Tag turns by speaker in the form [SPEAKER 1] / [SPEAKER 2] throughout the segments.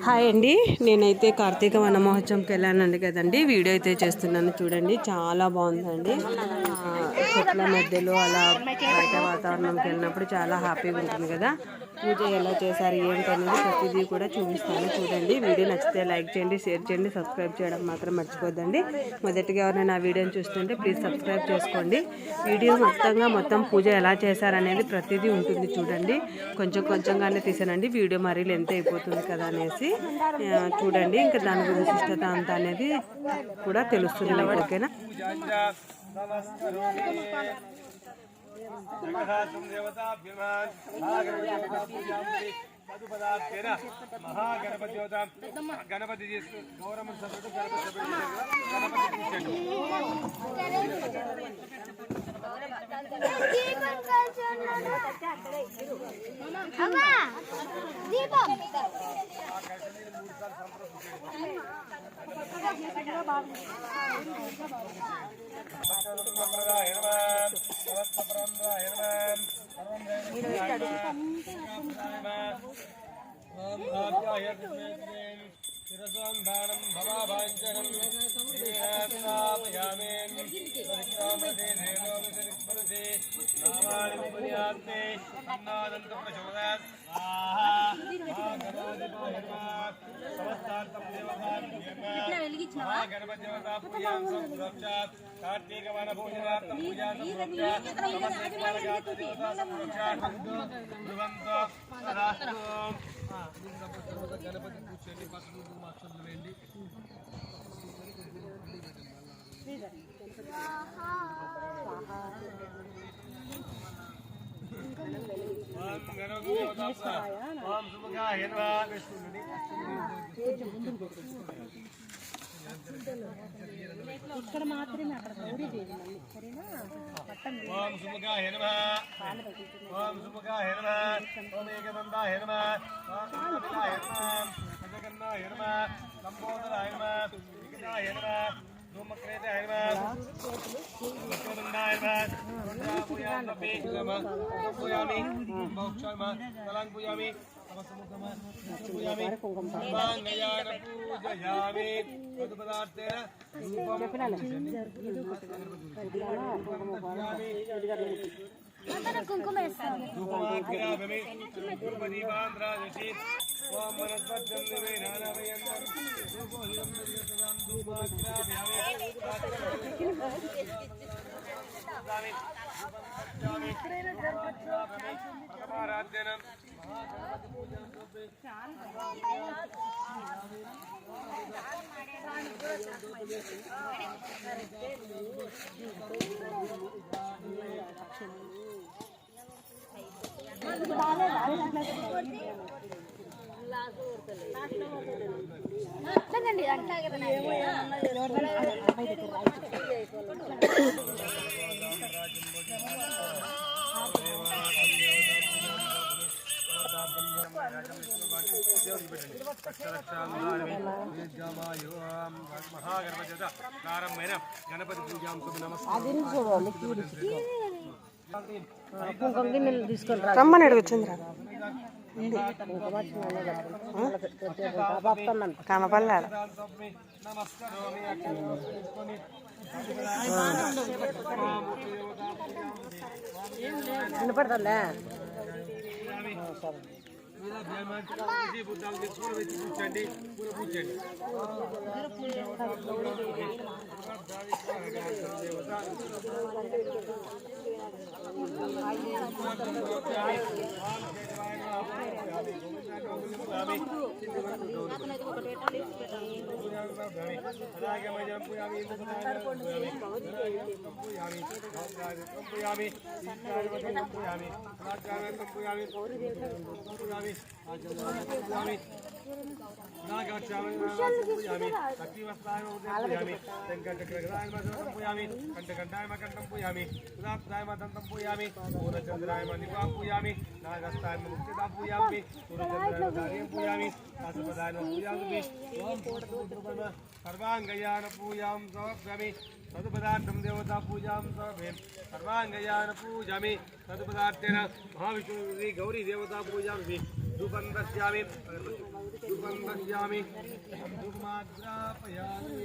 [SPEAKER 1] Hi అండి, నేనైతే కార్తీక వన మహోత్సవంకి వెళ్ళానండి కదండి. వీడియో అయితే చేస్తున్నాను చూడండి. చాలా బాగుందండి. చెట్ల మధ్యలో అలా బయట వాతావరణంకి వెళ్ళినప్పుడు చాలా హ్యాపీగా ఉంటుంది కదా. పూజ ఎలా చేశారు ఏంటనేది ప్రతిదీ కూడా చూపిస్తాను చూడండి. వీడియో నచ్చితే లైక్ చేయండి, షేర్ చేయండి, సబ్స్క్రైబ్ చేయడం మాత్రం మర్చిపోద్దండి. మొదటిగా ఎవరైనా నా వీడియోని చూస్తుంటే ప్లీజ్ సబ్స్క్రైబ్ చేసుకోండి. వీడియో మొత్తం పూజ ఎలా చేశారనేది ప్రతిదీ ఉంటుంది చూడండి. కొంచెంగానే తీసానండి, వీడియో మరీ లెంత్ అయిపోతుంది కదా అనేసి చూడండి. ఇంకా దాని గురించి విశిష్టత అంతా అనేది కూడా తెలుస్తుంది. ఓకేనా.
[SPEAKER 2] గణపతి గౌరమ్మ శిరసోంధానం భవాభాంజనం కార్తీక వన పూజనార్థం గణపతి కూర్చోండి. పసుపు అక్షంతలు వేయండి.
[SPEAKER 3] ఇక్కడ మాత్రమే అక్కడ గౌరీదేవి మళ్ళీ సరేనా.
[SPEAKER 2] ఓం సుముఖాయ నమః, ఓం సుముఖాయ నమః, ఓం ఏకదంతాయ నమః, ఓం కపిలాయ నమః, పంచకర్ణాయ నమః, లంబోదరాయ నమః, వికటాయ నమః, ధూమక్రేతాయ నమః, వక్రదండాయ నమః, పూజామి పూజామి మోక్షామి తలాం పూజామి పూజామి పూజయామి పదార్థేన
[SPEAKER 3] కుంకుమ అట్లాగండి అట్లాగే
[SPEAKER 2] గణపతి పూజాం
[SPEAKER 1] రమ్మని వచ్చిందిరా కనపల్లాల వినపడుతుందా.
[SPEAKER 2] బుద్ధాలు తెచ్చుకొని వచ్చి కూర్చోండి, పూల కూర్చోండి. सर्वांगयान पूजां समर्पयामि तदुपदार्थं देवता पूजां समर्पयामि सर्वांगयान पूजामि तदुपदार्थेन महाविष्णु गौरी देवता पूजामि धूपं दर्शयामि धूपं दर्शयामि धूपमाग्रापयामि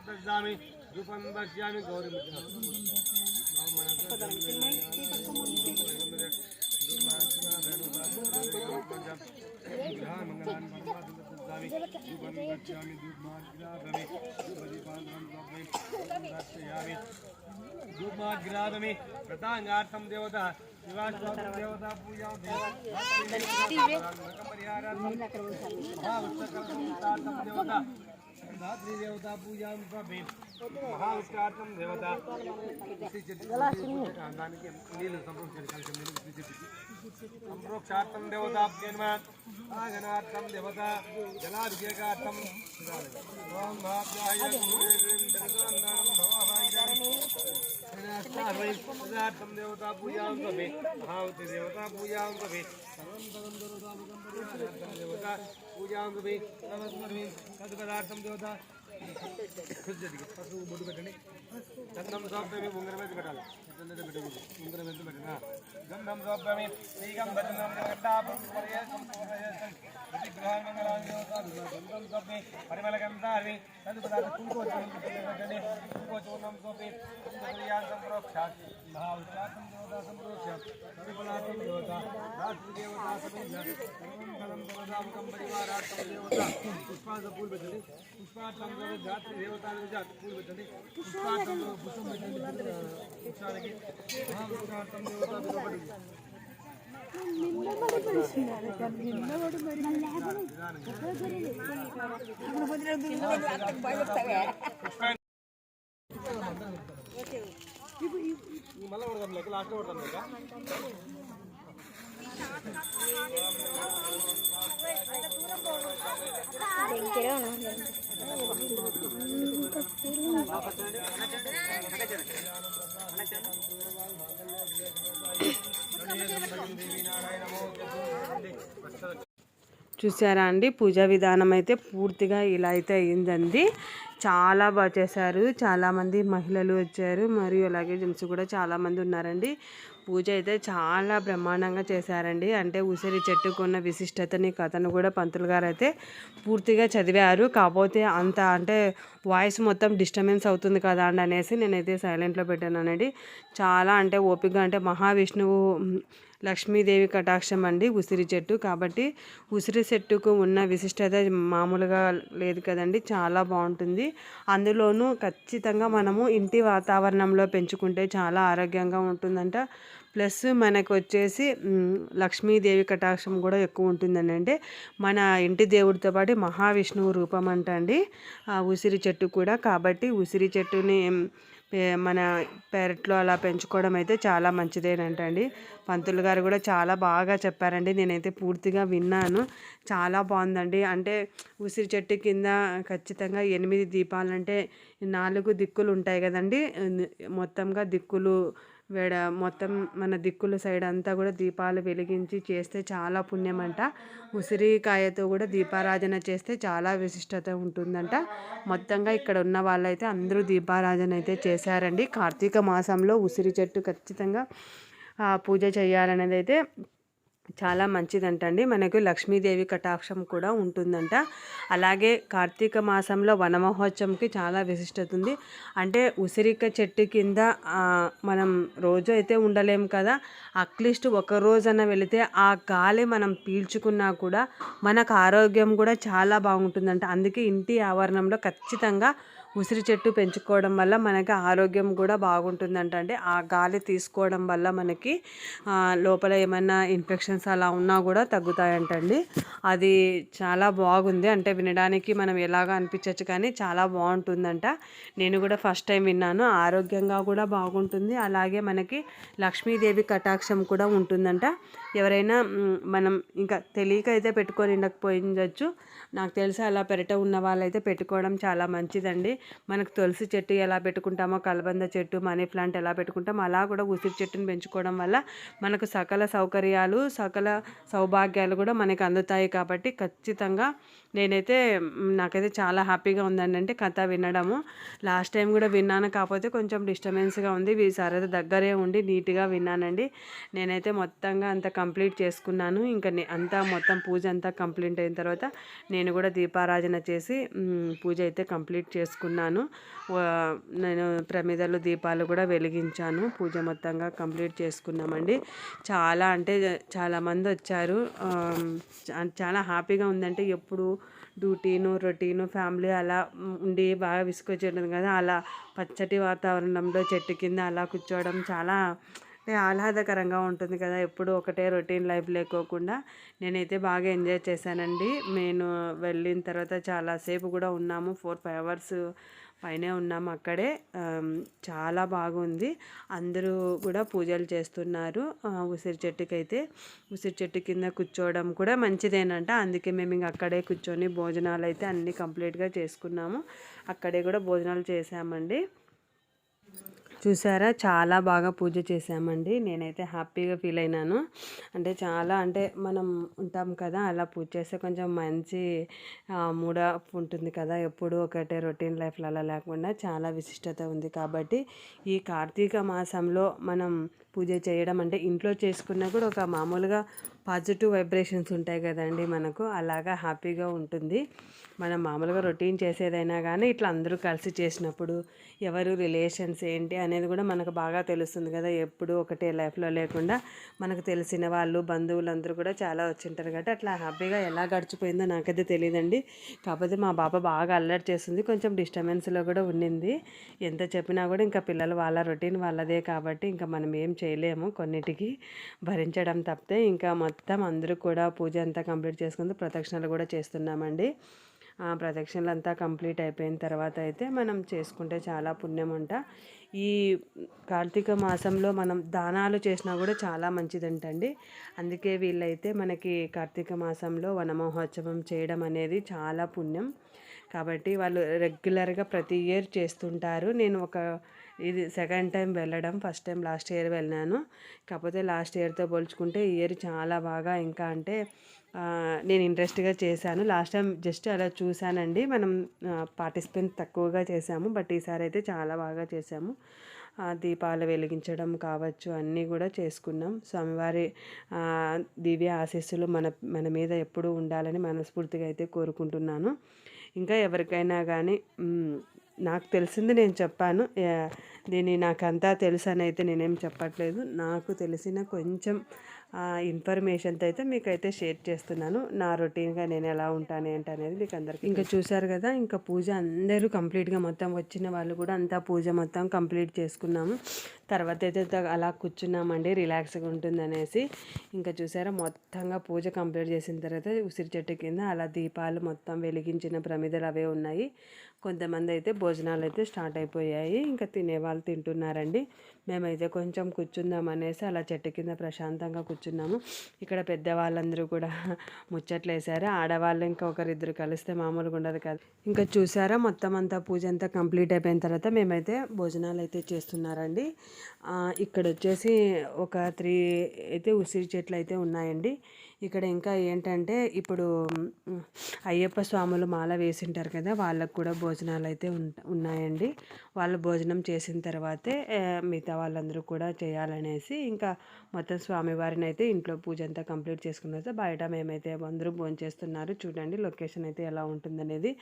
[SPEAKER 2] दर्शयामि धूपं दर्शयामि गौरी धूपमाग्रामि प्रतांगार्थं देवता निवासं देवता पूजा देवता धात्री देवता पूजा महाविष्टार्थं देवता नील संप्रोक्षार्थं देवता आगनार्थं देवता जलाभिषेकार्थं ओम भाव्यार्थं देवता पूजा महावती देवता पूजा देवता पूजा तदपदार्थं देवता పసుపు బొట్టు పెట్టండి గంధం సోప్యమి ఉంగరం వేసి పెట్టాలి ఉంగరం వేసి పెట్టినా గంధం సోప్యమి శ్రీగం భజనం గంధం సోపి పరిమళ గంధార్వి తదుపదార్థ కుంకోచూర్ణం కుంకోచూర్ణం సోపి సంప్రోక్షాత్ మహావిష్టార్థం దేవతా సంప్రోక్షాత్ తదుపదార్థం దేవత రాత్రి దేవతా సమేతం పరివారార్థం దేవత పుష్పాంత పూలు పెట్టండి పుష్పార్థం జాతి దేవతాలకు జాతి పూలు పెట్టండి పుష్పార్థంలో పుష్పం పెట్టండి పుష్పానికి మహావిష్టార్థం దేవత మళ్ళీ కొడతాం లేక లాస్ట్ కొడతాం లేక
[SPEAKER 1] చూసారా అండి, పూజా విధానం అయితే పూర్తిగా ఇలా అయితే అయ్యిందండి. చాలా బాగా చేశారు. చాలామంది మహిళలు వచ్చారు, మరియు అలాగే జెంట్స్ కూడా చాలామంది ఉన్నారండి. పూజ అయితే చాలా బ్రహ్మాండంగా చేశారండి. అంటే ఉసిరి చెట్టుకున్న విశిష్టతని కథను కూడా పంతులు గారు అయితే పూర్తిగా చదివారు. కాకపోతే అంత అంటే వాయిస్ మొత్తం డిస్టర్బెన్స్ అవుతుంది కదా అండి అనేసి నేనైతే సైలెంట్లో పెట్టానండి. చాలా అంటే ఓపిక అంటే మహావిష్ణువు లక్ష్మీదేవి కటాక్షం అండి ఉసిరి చెట్టు. కాబట్టి ఉసిరి చెట్టుకు ఉన్న విశిష్టత మామూలుగా లేదు కదండి, చాలా బాగుంటుంది. అందులోనూ ఖచ్చితంగా మనము ఇంటి వాతావరణంలో పెంచుకుంటే చాలా ఆరోగ్యంగా ఉంటుందంట. ప్లస్ మనకు వచ్చేసి లక్ష్మీదేవి కటాక్షం కూడా ఎక్కువ ఉంటుందండి. అంటే మన ఇంటి దేవుడితో పాటు మహావిష్ణువు రూపం అంట అండి ఆ ఉసిరి చెట్టు కూడా. కాబట్టి ఉసిరి చెట్టుని మన పెరట్లో అలా పెంచుకోవడం అయితే చాలా మంచిదేనంటండి. పంతులు గారు కూడా చాలా బాగా చెప్పారండి. నేనైతే పూర్తిగా విన్నాను, చాలా బాగుందండి. అంటే ఉసిరి చెట్టు కింద ఖచ్చితంగా 8 దీపాలంటే 4 దిక్కులు ఉంటాయి కదండి. మొత్తంగా దిక్కులు మొత్తం మన దిక్కుల సైడ్ అంతా కూడా దీపాలు వెలిగించి చేస్తే చాలా పుణ్యం అంట. ఉసిరికాయతో కూడా దీపారాధన చేస్తే చాలా విశిష్టత ఉంటుందంట. మొత్తంగా ఇక్కడ ఉన్న వాళ్ళైతే అందరూ దీపారాధన అయితే చేశారండి. కార్తీక మాసంలో ఉసిరి చెట్టు ఖచ్చితంగా పూజ చేయాలనేది అయితే చాలా మంచిదంటండి. మనకు లక్ష్మీదేవి కటాక్షం కూడా ఉంటుందంట. అలాగే కార్తీక మాసంలో వనమహోత్సవంకి చాలా విశిష్టత ఉంది. అంటే ఉసిరిక చెట్టు కింద మనం రోజు అయితే ఉండలేం కదా, అట్లీస్ట్ ఒక రోజైనా వెళితే ఆ గాలి మనం పీల్చుకున్నా కూడా మనకు ఆరోగ్యం కూడా చాలా బాగుంటుందంట. అందుకే ఇంటి ఆవరణంలో ఖచ్చితంగా ఉసిరి చెట్టు పెంచుకోవడం వల్ల మనకి ఆరోగ్యం కూడా బాగుంటుందంట. అంటే ఆ గాలి తీసుకోవడం వల్ల మనకి లోపల ఏమైనా ఇన్ఫెక్షన్స్ అలా ఉన్నా కూడా తగ్గుతాయంటండి. అది చాలా బాగుంది. అంటే వినడానికి మనం ఎలాగా అనిపించవచ్చు కానీ చాలా బాగుంటుందంట. నేను కూడా ఫస్ట్ టైం విన్నాను. ఆరోగ్యంగా కూడా బాగుంటుంది. అలాగే మనకి లక్ష్మీదేవి కటాక్షం కూడా ఉంటుందంట. ఎవరైనా మనం ఇంకా తెలియక అయితే పెట్టుకొని ఉండకపోయిండొచ్చు, నాకు తెలిసి అలా పెరట ఉన్న వాళ్ళైతే పెట్టుకోవడం చాలా మంచిదండి. మనకు తులసి చెట్టు ఎలా పెట్టుకుంటామో, కలబంద చెట్టు, మనీ ప్లాంట్ ఎలా పెట్టుకుంటామో అలా కూడా ఉసిరి చెట్టుని పెంచుకోవడం వల్ల మనకు సకల సౌకర్యాలు, సకల సౌభాగ్యాలు కూడా మనకు అందుతాయి. కాబట్టి ఖచ్చితంగా నేనైతే నాకైతే చాలా హ్యాపీగా ఉందండి. అంటే కథ వినడము లాస్ట్ టైం కూడా విన్నాను, కాకపోతే కొంచెం డిస్టర్బెన్స్గా ఉంది. ఈసారి అయితే దగ్గరే ఉండి నీట్గా విన్నానండి. నేనైతే మొత్తంగా అంతా కంప్లీట్ చేసుకున్నాను. ఇంకా అంతా మొత్తం పూజ అంతా కంప్లీట్ అయిన తర్వాత నేను కూడా దీపారాధన చేసి పూజ అయితే కంప్లీట్ చేసుకున్నాను. నేను ప్రమిదలు దీపాలు కూడా వెలిగించాను. పూజ మొత్తంగా కంప్లీట్ చేసుకున్నామండి. చాలా అంటే చాలామంది వచ్చారు. చాలా హ్యాపీగా ఉందంటే ఎప్పుడు రొటీను ఫ్యామిలీ అలా ఉండి బాగా విసుకొచ్చేయడం కదా, అలా పచ్చటి వాతావరణంలో చెట్టు కింద అలా కూర్చోవడం చాలా ఆహ్లాదకరంగా ఉంటుంది కదా. ఎప్పుడు ఒకటే రొటీన్ లైఫ్ లేకోకుండా నేనైతే బాగా ఎంజాయ్ చేశానండి. నేను వెళ్ళిన తర్వాత చాలాసేపు కూడా ఉన్నాము, 4-5 అవర్స్ పైనే ఉన్నాము అక్కడే. చాలా బాగుంది. అందరూ కూడా పూజలు చేస్తున్నారు. ఉసిరి చెట్టు కింద కూర్చోవడం కూడా మంచిదేనంట. అందుకే మేము ఇంక అక్కడే కూర్చొని భోజనాలు అయితే అన్నీ కంప్లీట్గా చేసుకున్నాము. అక్కడే కూడా భోజనాలు చేసామండి. చూసారా, చాలా బాగా పూజ చేసామండి. నేనైతే హ్యాపీగా ఫీల్ అయినాను. అంటే మనం ఉంటాం కదా, అలా పూజ చేస్తే కొంచెం మంచి మూడప్ ఉంటుంది కదా. ఎప్పుడు ఒకటే రొటీన్ లైఫ్లో అలా లేకుండా చాలా విశిష్టత ఉంది. కాబట్టి ఈ కార్తీక మాసంలో మనం పూజ చేయడం అంటే ఇంట్లో చేసుకున్నా కూడా ఒక మామూలుగా పాజిటివ్ వైబ్రేషన్స్ ఉంటాయి కదండి మనకు, అలాగా హ్యాపీగా ఉంటుంది. మనం మామూలుగా రొటీన్ చేసేదైనా కానీ ఇట్లా అందరూ కలిసి చేసినప్పుడు ఎవరు రిలేషన్స్ ఏంటి అనేది కూడా మనకు బాగా తెలుస్తుంది కదా. ఎప్పుడు ఒకటే లైఫ్లో లేకుండా మనకు తెలిసిన వాళ్ళు, బంధువులందరూ కూడా చాలా వచ్చింటారు కాబట్టి అట్లా హ్యాపీగా ఎలా గడిచిపోయిందో నాకైతే తెలియదండి. కాకపోతే మా బాబా బాగా అల్లరి చేస్తుంది, కొంచెం డిస్టర్బెన్స్లో కూడా ఉండింది. ఎంత చెప్పినా కూడా ఇంకా పిల్లలు వాళ్ళ రొటీన్ వాళ్ళదే కాబట్టి ఇంకా మనం ఏం చేయలేము, కొన్నిటికి భరించడం తప్పితే. ఇంకా మొత్తం అందరూ కూడా పూజ అంతా కంప్లీట్ చేసుకుంటూ ప్రదక్షిణలు కూడా చేస్తున్నామండి. ప్రదక్షిణలు అంతా కంప్లీట్ అయిపోయిన తర్వాత అయితే మనం చేసుకుంటే చాలా పుణ్యం అంట. ఈ కార్తీక మాసంలో మనం దానాలు చేసినా కూడా చాలా మంచిదంటండి. అందుకే వీళ్ళైతే మనకి కార్తీక మాసంలో వన మహోత్సవం చేయడం అనేది చాలా పుణ్యం. కాబట్టి వాళ్ళు రెగ్యులర్గా ప్రతి ఇయర్ చేస్తుంటారు. నేను ఇది సెకండ్ టైం వెళ్ళడం. ఫస్ట్ టైం లాస్ట్ ఇయర్ వెళ్ళాను. కాకపోతే లాస్ట్ ఇయర్తో పోల్చుకుంటే ఈ ఇయర్ చాలా బాగా ఇంకా అంటే నేను ఇంట్రెస్ట్గా చేశాను. లాస్ట్ టైం జస్ట్ అలా చూశానండి. మనం పార్టిసిపేట్ తక్కువగా చేశాము, బట్ ఈసారి అయితే చాలా బాగా చేశాము. దీపాలు వెలిగించడం కావచ్చు అన్నీ కూడా చేసుకున్నాం. స్వామివారి దివ్య ఆశీస్సులు మన మీద ఎప్పుడూ ఉండాలని మనస్ఫూర్తిగా అయితే కోరుకుంటున్నాను. ఇంకా ఎవరికైనా కానీ నాకు తెలిసింది నేను చెప్పాను. నాకంతా తెలుసు అని అయితే నేనేం చెప్పట్లేదు. నాకు తెలిసిన కొంచెం ఇన్ఫర్మేషన్తో అయితే మీకైతే షేర్ చేస్తున్నాను. నా రొటీన్గా నేను ఎలా ఉంటాను ఏంటి అనేది మీకు అందరికీ. ఇంకా చూసారు కదా, ఇంకా పూజ అందరూ కంప్లీట్గా మొత్తం వచ్చిన వాళ్ళు కూడా అంతా పూజ మొత్తం కంప్లీట్ చేసుకున్నాము. తర్వాత అయితే అలా కూర్చున్నామండి, రిలాక్స్గా ఉంటుంది అనేసి. ఇంకా చూసారా, మొత్తంగా పూజ కంప్లీట్ చేసిన తర్వాత ఉసిరి చెట్టు కింద అలా దీపాలు మొత్తం వెలిగించిన ప్రమిదలు అవే ఉన్నాయి. కొంతమంది అయితే భోజనాలు అయితే స్టార్ట్ అయిపోయాయి. ఇంకా తినేవాళ్ళు తింటున్నారండి. మేమైతే కొంచెం కూర్చుందాం అనేసి అలా చెట్టు కింద ప్రశాంతంగా కూర్చున్నాము. ఇక్కడ పెద్దవాళ్ళందరూ కూడా ముచ్చట్లు వేశారు. ఆడవాళ్ళు ఇంకా ఒకరిద్దరు కలిస్తే మామూలుగా ఉండదు కదా. ఇంకా చూసారా, మొత్తం అంతా పూజ అంతా కంప్లీట్ అయిపోయిన తర్వాత మేమైతే భోజనాలు అయితే చేస్తున్నారండి. ఇక్కడ వచ్చేసి ఒక 3 అయితే ఉసిరి చెట్లు అయితే ఉన్నాయండి. ఇక్కడ ఇంకా ఏంటంటే ఇప్పుడు అయ్యప్ప స్వాములు మాల వేసింటారు కదా, వాళ్ళకు కూడా భోజనాలు అయితే ఉన్నాయండి. వాళ్ళు భోజనం చేసిన తర్వాతే మిగతా వాళ్ళందరూ కూడా చేయాలనేసి ఇంకా మొత్తం స్వామివారిని అయితే ఇంట్లో పూజ అంతా కంప్లీట్ చేసుకున్న తర్వాత బయట మేమైతే అందరూ భోజనం చేస్తున్నారు. చూడండి లొకేషన్ అయితే ఎలా ఉంటుందనేది.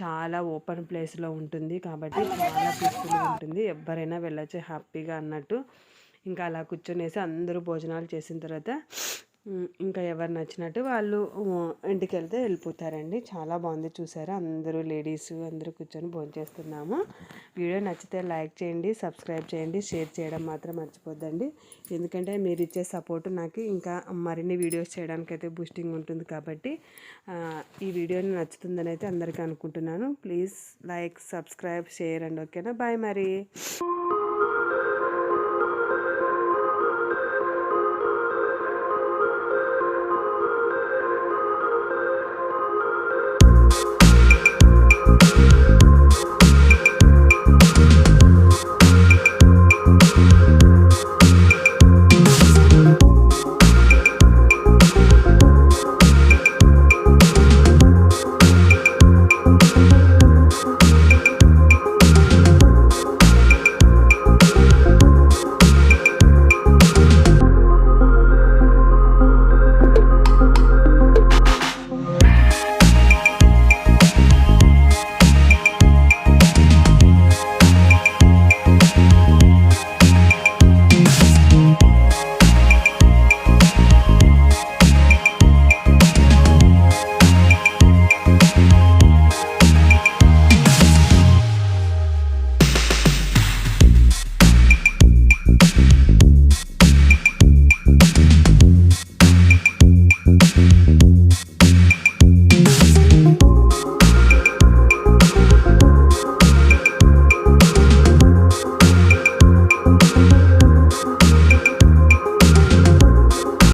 [SPEAKER 1] చాలా ఓపెన్ ప్లేస్లో ఉంటుంది కాబట్టి చాలా పీస్ఫుల్గా ఉంటుంది. ఎవరైనా వెళ్ళొచ్చు హ్యాపీగా అన్నట్టు. ఇంకా అలా కూర్చొనేసి అందరూ భోజనాలు చేసిన తర్వాత ఇంకా ఎవరు నచ్చినట్టు వాళ్ళు ఇంటికి వెళ్తే వెళ్ళిపోతారండి. చాలా బాగుంది చూసారా, అందరూ లేడీస్ అందరూ కూర్చొని భోజనం చేస్తున్నాము. వీడియో నచ్చితే లైక్ చేయండి, సబ్స్క్రైబ్ చేయండి, షేర్ చేయడం మాత్రం మర్చిపోద్దండి. ఎందుకంటే మీరు ఇచ్చే సపోర్ట్ నాకు ఇంకా మరిన్ని వీడియోస్ చేయడానికి అయితే బూస్టింగ్ ఉంటుంది. కాబట్టి ఈ వీడియోని నచ్చుతుందని అయితే అందరికీ అనుకుంటున్నాను. Please like, subscribe, share and ఓకేనా. బాయ్ మరి.